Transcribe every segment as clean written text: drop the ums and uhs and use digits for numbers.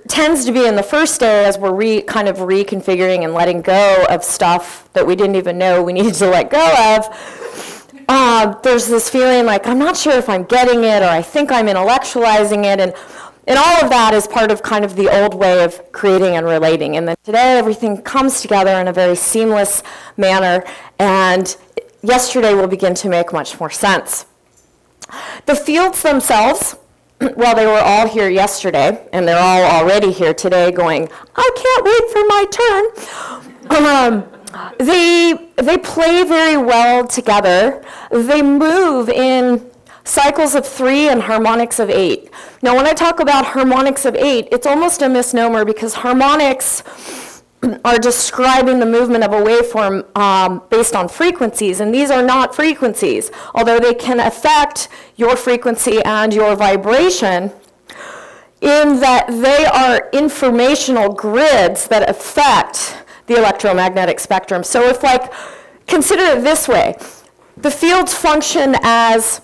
tends to be in the first day as we're kind of reconfiguring and letting go of stuff that we didn't even know we needed to let go of. There's this feeling like, I'm not sure if I'm getting it, or I think I'm intellectualizing it, and all of that is part of kind of the old way of creating and relating. And then today, everything comes together in a very seamless manner, and yesterday will begin to make much more sense. The fields themselves, well, they were all here yesterday, and they're all already here today going, I can't wait for my turn. They play very well together. They move in cycles of 3 and harmonics of 8. Now, when I talk about harmonics of 8, it's almost a misnomer because harmonics are describing the movement of a waveform based on frequencies, and these are not frequencies, although they can affect your frequency and your vibration in that they are informational grids that affect the electromagnetic spectrum. So if, like, consider it this way, the fields function as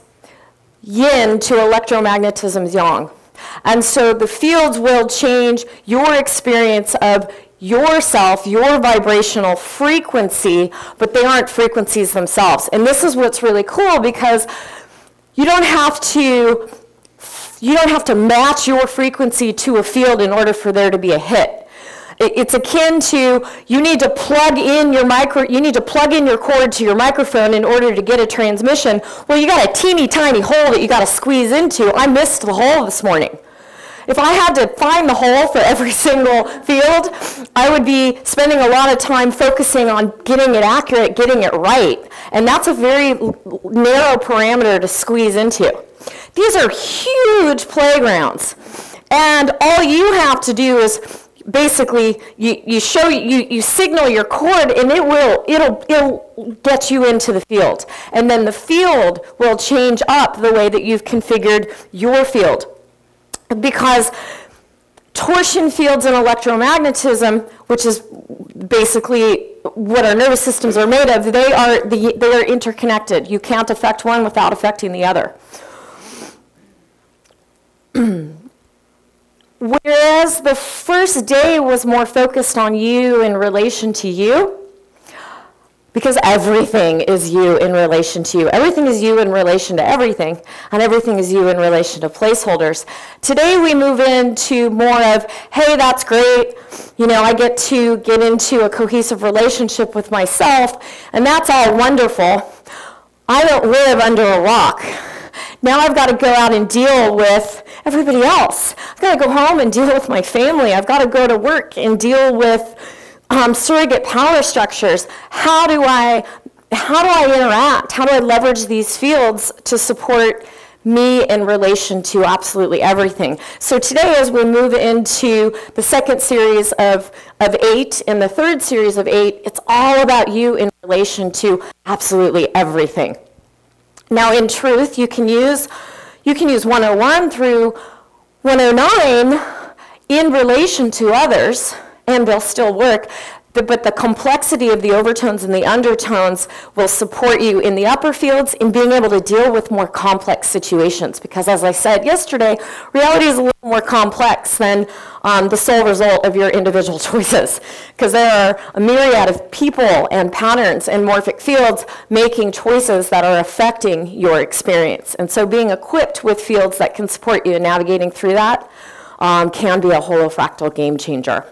yin to electromagnetism's yang. And so the fields will change your experience of yourself, your vibrational frequency, but they aren't frequencies themselves. And this is what's really cool, because you don't have to match your frequency to a field in order for there to be a hit. It's akin to you need to plug in your cord to your microphone in order to get a transmission. Well, you got a teeny tiny hole that you got to squeeze into. I missed the hole this morning. If I had to find the hole for every single field, I would be spending a lot of time focusing on getting it accurate, getting it right. And that's a very narrow parameter to squeeze into. These are huge playgrounds. And all you have to do is basically you signal your cord, and it'll get you into the field. And then the field will change up the way that you've configured your field. Because torsion fields in electromagnetism, which is basically what our nervous systems are made of, they are interconnected. You can't affect one without affecting the other. Whereas the first day was more focused on you in relation to you, because everything is you in relation to you. Everything is you in relation to everything, and everything is you in relation to placeholders. Today we move into more of, hey, that's great. You know, I get to get into a cohesive relationship with myself, and that's all wonderful. I don't live under a rock. Now I've got to go out and deal with everybody else. I've got to go home and deal with my family. I've got to go to work and deal with surrogate power structures. How do I interact? How do I leverage these fields to support me in relation to absolutely everything? So today, as we move into the second series of 8 and the third series of 8, it's all about you in relation to absolutely everything. Now, in truth, you can use 101 through 109 in relation to others, and they'll still work. But the complexity of the overtones and the undertones will support you in the upper fields in being able to deal with more complex situations. Because as I said yesterday, reality is a little more complex than the sole result of your individual choices. Because there are a myriad of people and patterns and morphic fields making choices that are affecting your experience. And so being equipped with fields that can support you in navigating through that can be a holofractal game changer.